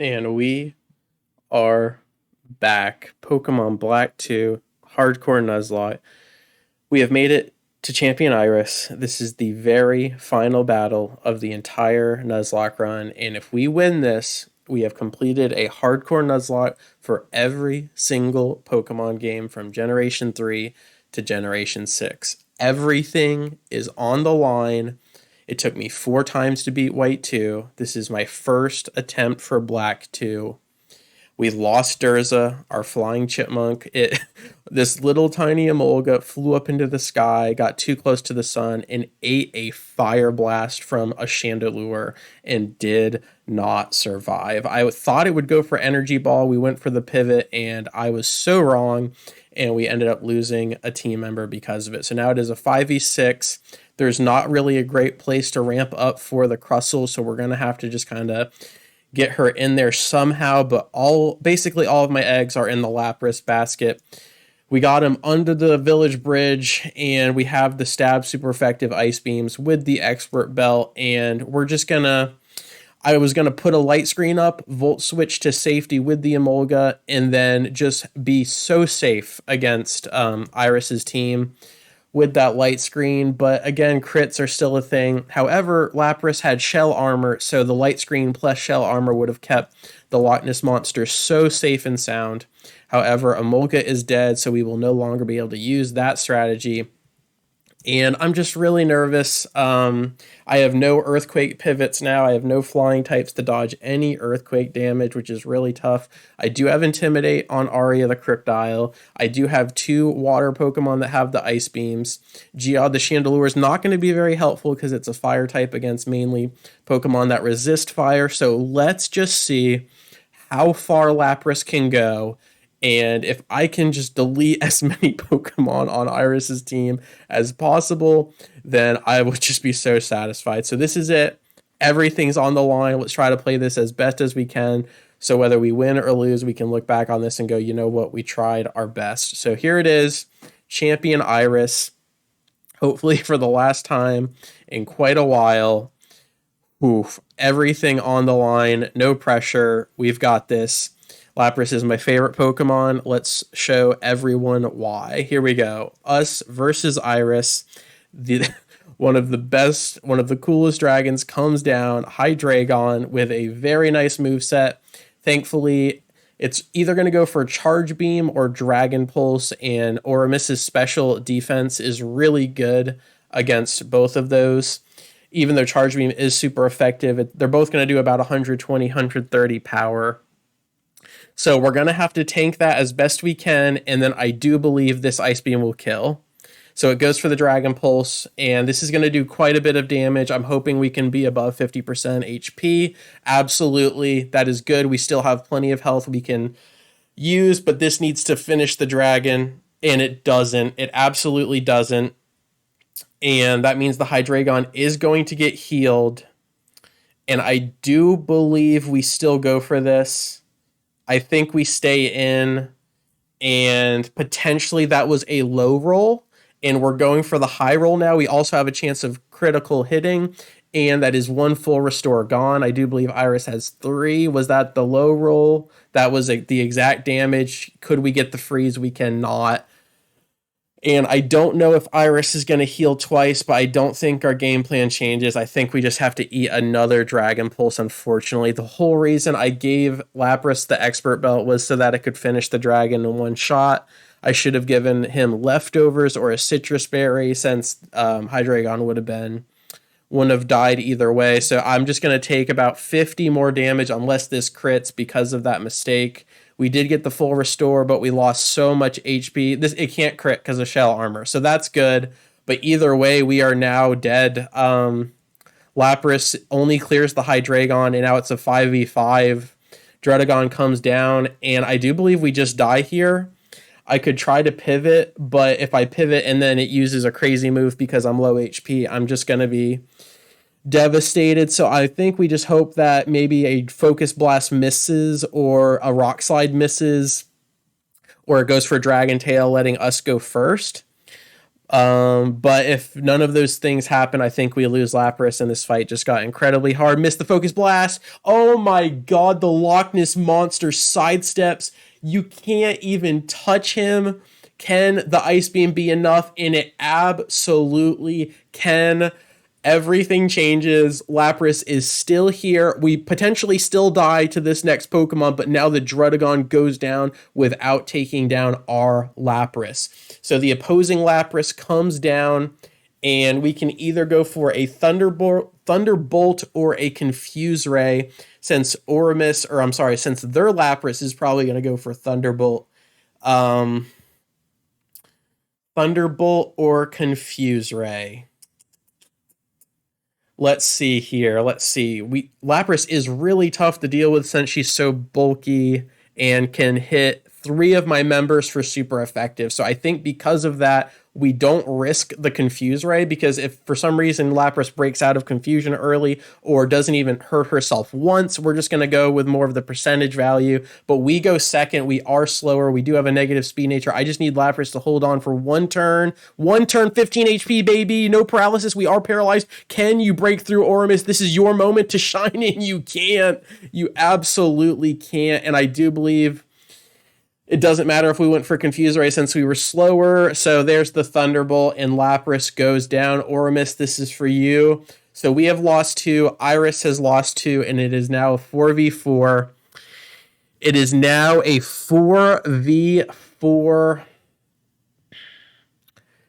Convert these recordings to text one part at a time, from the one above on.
And we are back. Pokemon Black 2, Hardcore Nuzlocke. We have made it to Champion Iris. This is the very final battle of the entire Nuzlocke run. And if we win this, we have completed a Hardcore Nuzlocke for every single Pokemon game from Generation 3 to Generation 6. Everything is on the line. It took me 4 times to beat White 2. This is my first attempt for Black 2. We lost Durza, our flying chipmunk. This little tiny Emolga flew up into the sky, got too close to the sun, and ate a fire blast from a Chandelure and did not survive. I thought it would go for Energy Ball. We went for the pivot, and I was so wrong, and we ended up losing a team member because of it. So now it is a 5v6. There's not really a great place to ramp up for the Crustle, so we're going to have to just kind of get her in there somehow, but basically all of my eggs are in the Lapras basket. We got him under the village bridge, and we have the stab super effective ice beams with the expert belt, and I was gonna put a light screen up, volt switch to safety with the Emolga, and then just be so safe against Iris's team with that light screen. But again, crits are still a thing. However, Lapras had shell armor, so the light screen plus shell armor would have kept the Loch Ness Monster so safe and sound. However, Emolga is dead, so we will no longer be able to use that strategy. And I'm just really nervous. I have no earthquake pivots now. I have no flying types to dodge any earthquake damage, which is really tough. I do have Intimidate on Aria the Cryptile. I do have 2 water Pokemon that have the ice beams. Geode the Chandelure is not going to be very helpful because it's a fire type against mainly Pokemon that resist fire. So let's just see how far Lapras can go. And if I can just delete as many Pokemon on Iris's team as possible, then I would just be so satisfied. So this is it. Everything's on the line. Let's try to play this as best as we can. So whether we win or lose, we can look back on this and go, you know what, we tried our best. So here it is, Champion Iris. Hopefully for the last time in quite a while. Oof, everything on the line, no pressure. We've got this. Lapras is my favorite Pokemon. Let's show everyone why. Here we go. Us versus Iris. One of the coolest dragons comes down, Hydreigon, with a very nice moveset. Thankfully, it's either going to go for Charge Beam or Dragon Pulse, and Oramis's special defense is really good against both of those. Even though Charge Beam is super effective, they're both going to do about 120, 130 power. So we're going to have to tank that as best we can, and then I do believe this Ice Beam will kill. So it goes for the Dragon Pulse, and this is going to do quite a bit of damage. I'm hoping we can be above 50% HP. Absolutely, that is good. We still have plenty of health we can use, but this needs to finish the dragon, and it doesn't. It absolutely doesn't. And that means the Hydreigon is going to get healed, and I do believe we still go for this. I think we stay in, and potentially that was a low roll, and we're going for the high roll now. We also have a chance of critical hitting, and that is 1 full restore gone. I do believe Iris has 3. Was that the low roll? That was the exact damage. Could we get the freeze? We cannot. And I don't know if Iris is going to heal twice, but I don't think our game plan changes. I think we just have to eat another Dragon Pulse, unfortunately. The whole reason I gave Lapras the Expert Belt was so that it could finish the dragon in 1 shot. I should have given him leftovers or a citrus berry, since Hydreigon wouldn't have died either way. So I'm just going to take about 50 more damage unless this crits because of that mistake. We did get the full restore, but we lost so much HP. It can't crit because of shell armor, so that's good. But either way, we are now dead. Lapras only clears the Hydreigon, and now it's a 5v5. Dredagon comes down, and I do believe we just die here. I could try to pivot, but if I pivot and then it uses a crazy move because I'm low HP, I'm just going to be devastated. So I think we just hope that maybe a Focus Blast misses or a Rock Slide misses, or it goes for Dragon Tail, letting us go first. But if none of those things happen, I think we lose Lapras, and this fight just got incredibly hard. Missed the focus blast. Oh my god, the Loch Ness monster sidesteps. You can't even touch him. Can the Ice Beam be enough? And it absolutely can. Everything changes. Lapras is still here. We potentially still die to this next Pokemon, but now the Druddigon goes down without taking down our Lapras. So the opposing Lapras comes down, and we can either go for a Thunderbolt or a Confuse Ray, since since their Lapras is probably going to go for Thunderbolt. Thunderbolt or Confuse Ray. Let's see here. Lapras is really tough to deal with since she's so bulky and can hit 3 of my members for super effective. So I think because of that, we don't risk the Confuse Ray, because if for some reason Lapras breaks out of confusion early or doesn't even hurt herself once, we're just going to go with more of the percentage value. But we go second. We are slower. We do have a negative speed nature. I just need Lapras to hold on for one turn. 15 HP, baby. No paralysis. We are paralyzed. Can you break through, Oramis? This is your moment to shine, and you can't. You absolutely can't. And I do believe it doesn't matter if we went for Confuse Ray since we were slower. So there's the Thunderbolt, and Lapras goes down. Oramis, this is for you. So we have lost 2. Iris has lost 2, and it is now a 4v4. It is now a 4v4.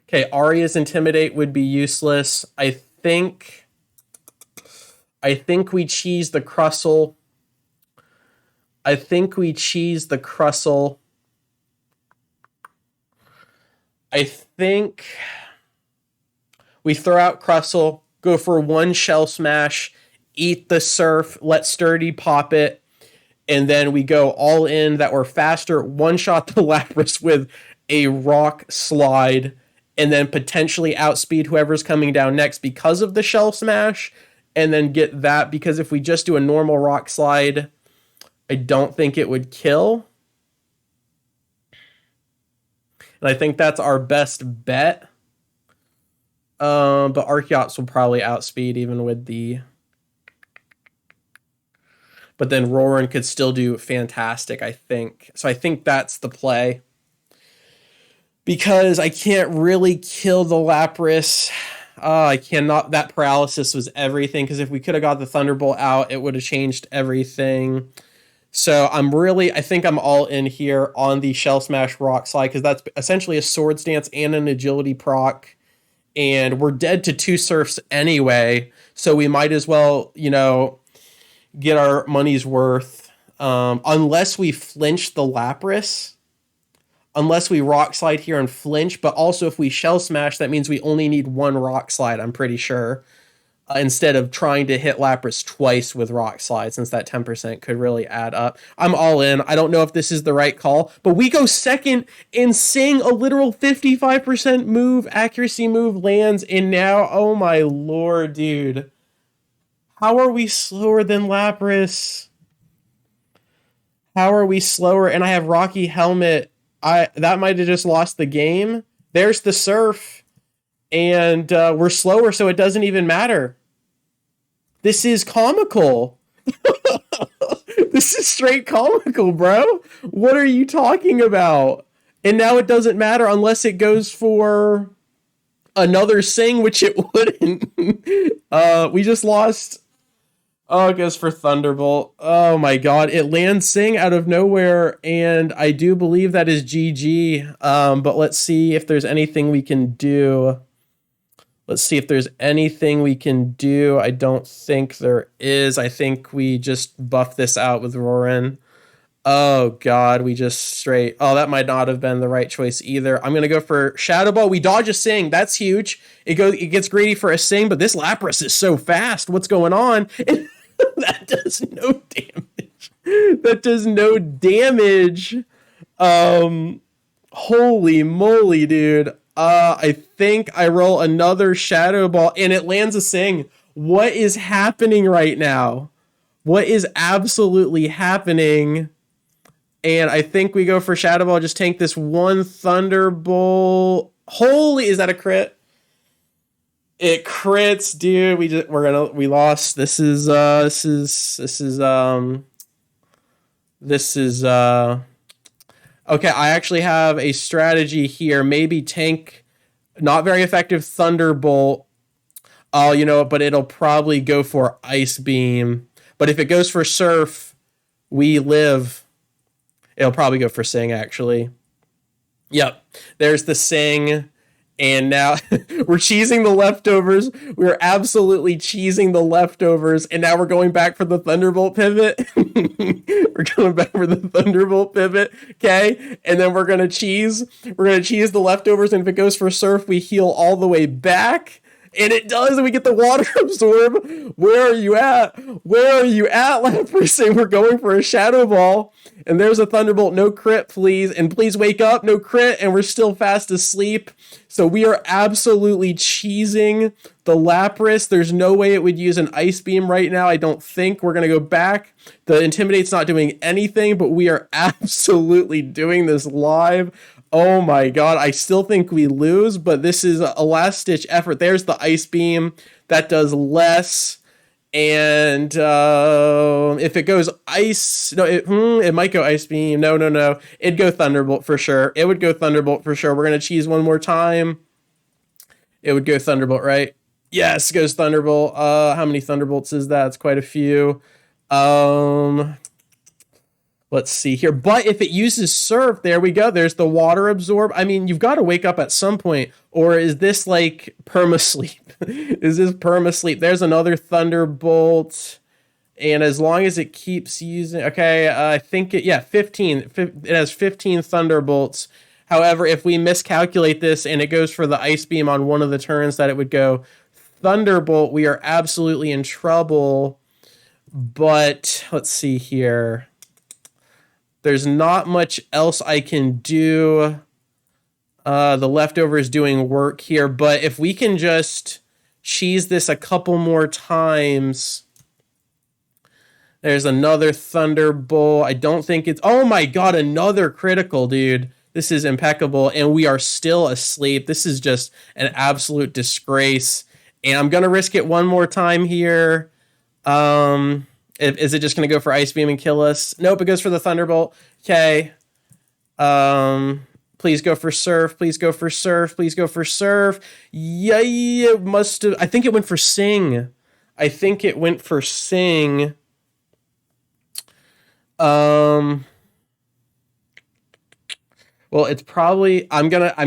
Okay, Arya's Intimidate would be useless. I think we cheese the Crustle. I think we throw out Crustle, go for 1 Shell Smash, eat the Surf, let Sturdy pop it, and then we go all in that we're faster, one-shot the Lapras with a Rock Slide, and then potentially outspeed whoever's coming down next because of the Shell Smash, and then get that, because if we just do a normal Rock Slide, I don't think it would kill. And I think that's our best bet. But Archeops will probably outspeed even with the... But then Roran could still do fantastic, I think. So I think that's the play. Because I can't really kill the Lapras. I cannot. That paralysis was everything. Because if we could have got the Thunderbolt out, it would have changed everything. So I think I'm all in here on the Shell Smash Rock Slide, because that's essentially a Swords Dance and an Agility proc. And we're dead to 2 Surfs anyway, so we might as well, get our money's worth. Unless we flinch the Lapras. Unless we Rock Slide here and flinch, but also if we Shell Smash, that means we only need 1 Rock Slide, I'm pretty sure. Instead of trying to hit Lapras twice with Rock Slide, since that 10% could really add up. I'm all in. I don't know if this is the right call, but we go second and Sing, a literal 55% move, accuracy move lands, and now, oh my lord, dude. How are we slower than Lapras? How are we slower? And I have Rocky Helmet. That might have just lost the game. There's the Surf. And we're slower, so it doesn't even matter. This is comical. This is straight comical, bro. What are you talking about? And now it doesn't matter unless it goes for another Sing, which it wouldn't. We just lost. Oh, it goes for Thunderbolt. Oh my god. It lands Sing out of nowhere, and I do believe that is GG. But let's see if there's anything we can do. I don't think there is. I think we just buff this out with Roran. Oh, God. Oh, that might not have been the right choice either. I'm going to go for Shadow Ball. We dodge a Sing. That's huge. It gets greedy for a Sing, but this Lapras is so fast. What's going on? That does no damage. Holy moly, dude. I think I roll another Shadow Ball and it lands a Sing. What is happening right now? What is absolutely happening? And I think we go for Shadow Ball, just tank this 1 Thunderbolt. Holy, is that a crit? It crits, dude. We lost. This is okay. I actually have a strategy here. Maybe tank, not very effective Thunderbolt. Oh, but it'll probably go for Ice Beam. But if it goes for Surf, we live. It'll probably go for Sing, actually. Yep. There's the Sing. And now we're cheesing the leftovers. We're absolutely cheesing the leftovers. And now we're going back for the Thunderbolt pivot. We're going back for the Thunderbolt pivot. Okay. And then we're going to cheese. We're going to cheese the leftovers. And if it goes for Surf, we heal all the way back. And it does, and we get the Water Absorb. Where are you at? Where are you at, Lapras? We're going for a Shadow Ball. And there's a Thunderbolt. No crit, please. And please wake up. No crit. And we're still fast asleep. So we are absolutely cheesing the Lapras. There's no way it would use an Ice Beam right now. I don't think. We're going to go back. The Intimidate's not doing anything, but we are absolutely doing this live. Oh my god, I still think we lose, but this is a last-ditch effort. There's the Ice Beam. That does less. And if it goes Ice... No, it might go Ice Beam. No. It'd go Thunderbolt for sure. It would go Thunderbolt for sure. We're going to cheese one more time. It would go Thunderbolt, right? Yes, it goes Thunderbolt. How many Thunderbolts is that? It's quite a few. Let's see here. But if it uses Surf, there we go. There's the Water Absorb. I mean, you've got to wake up at some point. Or is this like perma-sleep? Is this perma-sleep? There's another Thunderbolt. And as long as it keeps using... Okay, I think it... Yeah, 15. It has 15 Thunderbolts. However, if we miscalculate this and it goes for the Ice Beam on one of the turns that it would go Thunderbolt, we are absolutely in trouble. But let's see here. There's not much else I can do. The leftovers doing work here, but if we can just cheese this a couple more times. There's another Thunderbolt. I don't think it's... Oh my god, another critical, dude. This is impeccable, and we are still asleep. This is just an absolute disgrace. And I'm going to risk it one more time here. Is it just going to go for Ice Beam and kill us? Nope, it goes for the Thunderbolt. Okay. Please go for Surf. Please go for Surf. Please go for Surf. Yeah, it must have... I think it went for Sing. Well, it's probably... I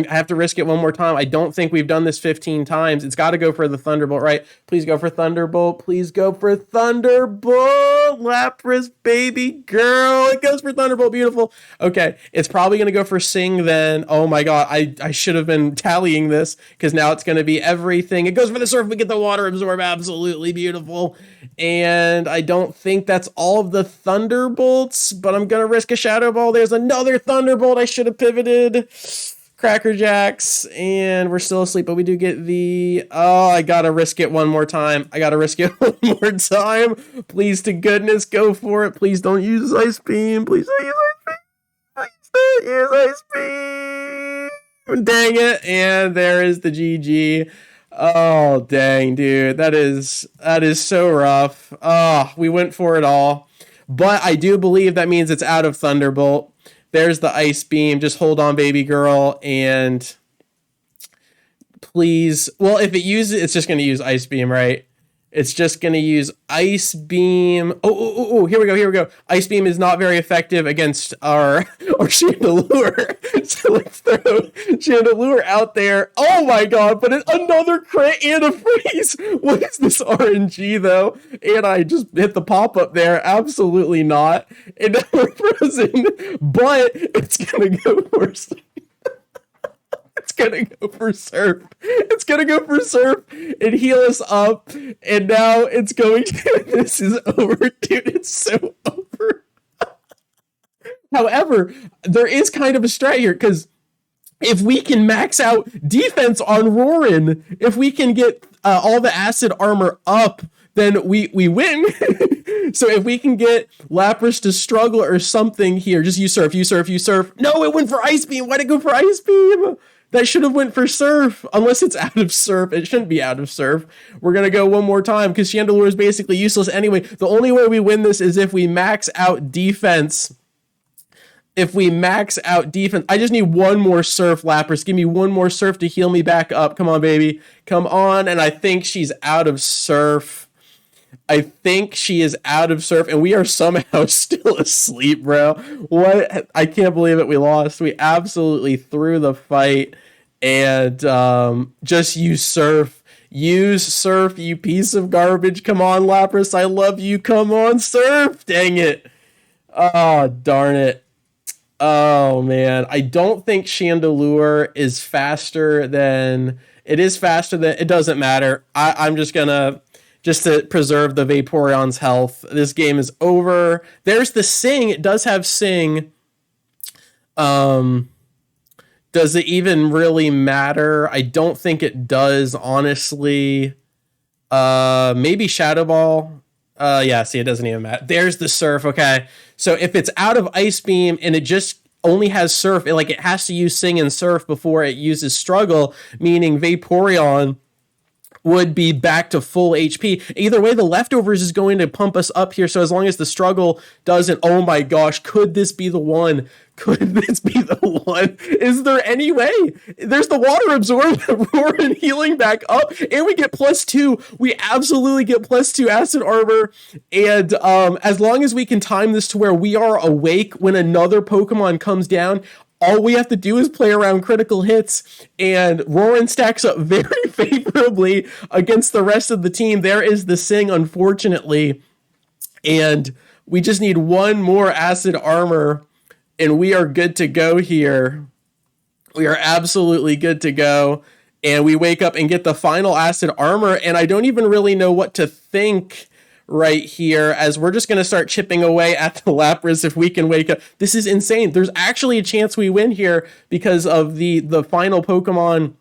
have to risk it one more time. I don't think we've done this 15 times. It's got to go for the Thunderbolt, right? Please go for Thunderbolt. Please go for Thunderbolt. Lapras, baby girl. It goes for Thunderbolt. Beautiful. Okay. It's probably going to go for Sing then. Oh my god. I should have been tallying this because now it's going to be everything. It goes for the Surf. We get the Water Absorb. Absolutely beautiful. And I don't think that's all of the Thunderbolts, but I'm going to risk a Shadow Ball. There's another Thunderbolt. I should have pivoted. Cracker Jacks, and we're still asleep, but we do get the... Oh, I gotta risk it one more time. Please, to goodness, go for it. Please don't use Ice Beam. Please don't use Ice Beam. Please don't use Ice Beam. Dang it. And there is the GG. Oh, dang, dude. That is so rough. Oh, we went for it all. But I do believe that means it's out of Thunderbolt. There's the Ice Beam. Just hold on, baby girl. And please... Well, if it uses... It's just going to use Ice Beam, right? It's just going to use Ice Beam. Oh, here we go. Ice Beam is not very effective against our Chandelure. So let's throw Chandelure out there. Oh my god, but another crit and a freeze. What is this RNG, though? And I just hit the pop-up there. Absolutely not. And now we're frozen. But it's going to go for... It's gonna go for Surf and heal us up. And now it's going to... This is over, dude. It's so over. However, there is kind of a strat here, because if we can max out defense on Roarin, if we can get all the acid armor up, then we win. So if we can get Lapras to struggle or something here, just use Surf. No, it went for Ice Beam. Why'd it go for Ice Beam? That should have went for Surf, unless it's out of Surf. It shouldn't be out of Surf. We're going to go one more time because Chandelure is basically useless anyway. The only way we win this is if we max out defense. If we max out defense, I just need one more Surf, Lapras. Give me one more Surf to heal me back up. Come on, baby. Come on. And I think she's out of Surf. I think she is out of Surf, and we are somehow still asleep, bro. What? I can't believe it. We lost. We absolutely threw the fight, and just use Surf. Use Surf, you piece of garbage. Come on, Lapras. I love you. Come on, Surf. Dang it. Oh, darn it. Oh, man. I don't think Chandelure is faster than... It is faster than... It doesn't matter. I'm just going to... Just to preserve the Vaporeon's health. This game is over. There's the Sing. It does have Sing. Does it even really matter? I don't think it does, honestly. Maybe Shadow Ball. Yeah, see, it doesn't even matter. There's the Surf, okay. So if it's out of Ice Beam and it just only has Surf, it has to use Sing and Surf before it uses Struggle, meaning Vaporeon would be back to full HP. Either way, the Leftovers is going to pump us up here, so as long as the Struggle doesn't... Oh my gosh, could this be the one? Could this be the one? Is there any way? There's the Water Absorb, Roar, and healing back up, and we get +2. We absolutely get +2 Acid Armor, and as long as we can time this to where we are awake when another Pokemon comes down, all we have to do is play around critical hits, and Roarin stacks up very favorably against the rest of the team. There is the Sing, unfortunately, and we just need one more Acid Armor, and we are good to go here. We are absolutely good to go, and we wake up and get the final Acid Armor, and I don't even really know what to think right here, as we're just going to start chipping away at the Lapras if we can wake up. This is insane. There's actually a chance we win here because of the final Pokemon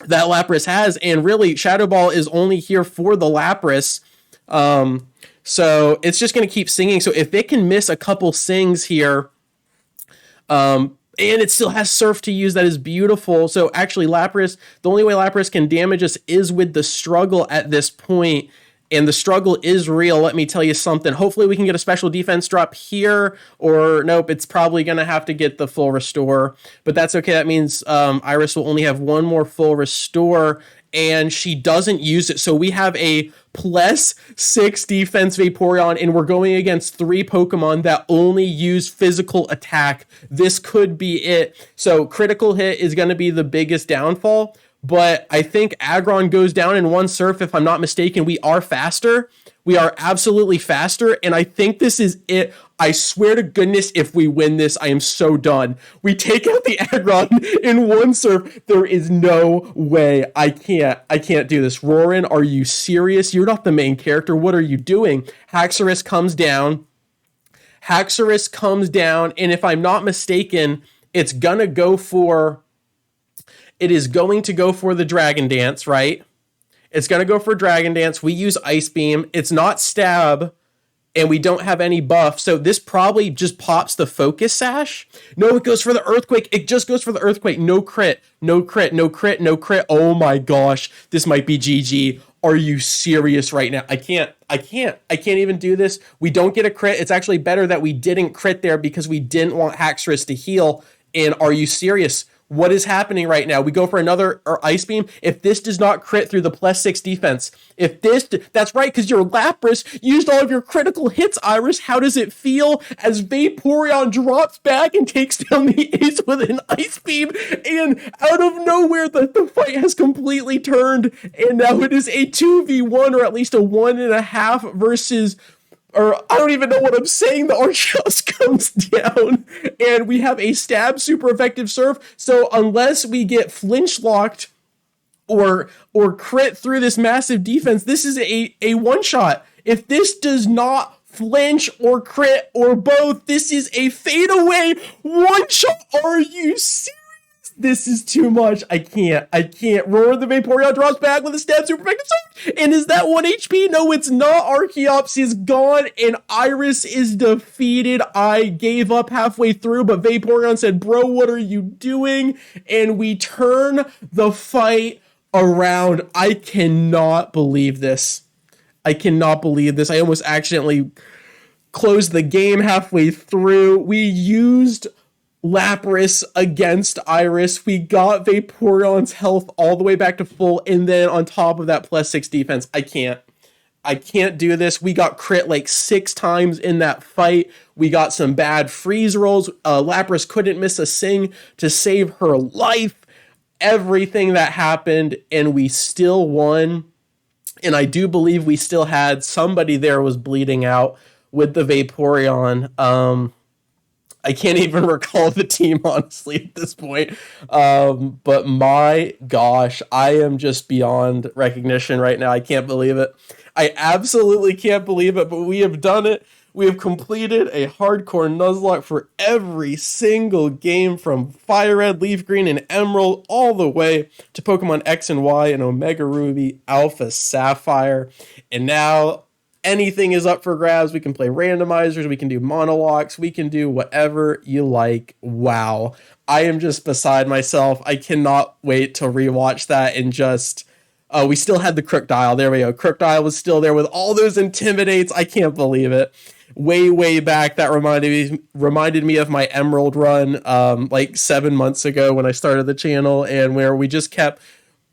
that Lapras has, and really Shadow Ball is only here for the Lapras. So it's just going to keep singing. So if it can miss a couple sings here, and it still has Surf to use, that is beautiful. So actually Lapras, the only way Lapras can damage us is with the Struggle at this point. And the Struggle is real, let me tell you something. Hopefully we can get a special defense drop here, or nope, it's probably going to have to get the full restore. But that's okay, that means Iris will only have one more full restore, and she doesn't use it. So we have a +6 defense Vaporeon, and we're going against 3 Pokemon that only use physical attack. This could be it. So critical hit is going to be the biggest downfall. But I think Aggron goes down in one Surf, if I'm not mistaken. We are faster. We are absolutely faster, and I think this is it. I swear to goodness, if we win this, I am so done. We take out the Aggron in one Surf. There is no way. I can't do this. Roarin, are you serious? You're not the main character. What are you doing? Haxorus comes down. Haxorus comes down, and if I'm not mistaken, it's gonna go for... It is going to go for the Dragon Dance, right? It's going to go for Dragon Dance. We use Ice Beam. It's not Stab, and we don't have any buff. So this probably just pops the Focus Sash. No, it goes for the Earthquake. It just goes for the Earthquake. No crit. No crit. No crit. No crit. Oh my gosh. This might be GG. Are you serious right now? I can't even do this. We don't get a crit. It's actually better that we didn't crit there because we didn't want Haxorus to heal. And are you serious? What is happening right now? We go for another Ice Beam. If this does not crit through the +6 defense, that's right, because your Lapras used all of your critical hits, Iris. How does it feel as Vaporeon drops back and takes down the Ace with an Ice Beam? And out of nowhere, the fight has completely turned, and now it is a 2v1, or at least a 1.5 versus... Or I don't even know what I'm saying. The Archeos comes down, and we have a Stab super effective Surf. So unless we get flinch locked or crit through this massive defense, this is a one shot. If this does not flinch or crit or both, this is a fade away one shot. Are you serious? This is too much. I can't. Roar the Vaporeon drops back with a stab super effective sword. And is that 1 HP? No, it's not. Archeops is gone and Iris is defeated. I gave up halfway through, but Vaporeon said, bro, what are you doing? And we turn the fight around. I cannot believe this. I cannot believe this. I almost accidentally closed the game halfway through. We used Lapras against Iris. We got Vaporeon's health all the way back to full, and then on top of that, +6 defense. I can't do this. We got crit like 6 times in that fight. We got some bad freeze rolls. Lapras couldn't miss a sing to save her life. Everything that happened, and we still won. And I do believe we still had somebody there was bleeding out with the Vaporeon. I can't even recall the team, honestly, at this point. But my gosh, I am just beyond recognition right now. I can't believe it. I absolutely can't believe it, but we have done it. We have completed a hardcore Nuzlocke for every single game from Fire Red, Leaf Green, and Emerald all the way to Pokemon X and Y and Omega Ruby, Alpha Sapphire. And now anything is up for grabs. We can play randomizers. We can do monologues. We can do whatever you like. Wow. I am just beside myself. I cannot wait to rewatch that and just... we still had the Crocodile. There we go. Crocodile was still there with all those intimidates. I can't believe it. Way back, that reminded me of my Emerald run like 7 months ago when I started the channel, and where we just kept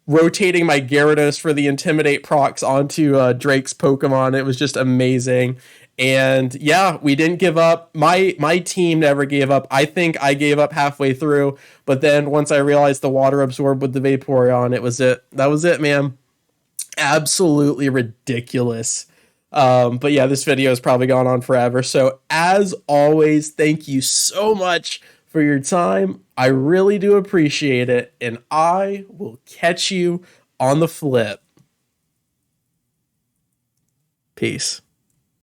rotating my Gyarados for the Intimidate procs onto Drake's Pokemon. It was just amazing. And yeah, we didn't give up. My team never gave up. I think I gave up halfway through, but then once I realized the water absorbed with the Vaporeon, it was it. That was it, man. Absolutely ridiculous. But yeah, this video has probably gone on forever. So as always, thank you so much for your time. I really do appreciate it. And I will catch you on the flip. Peace.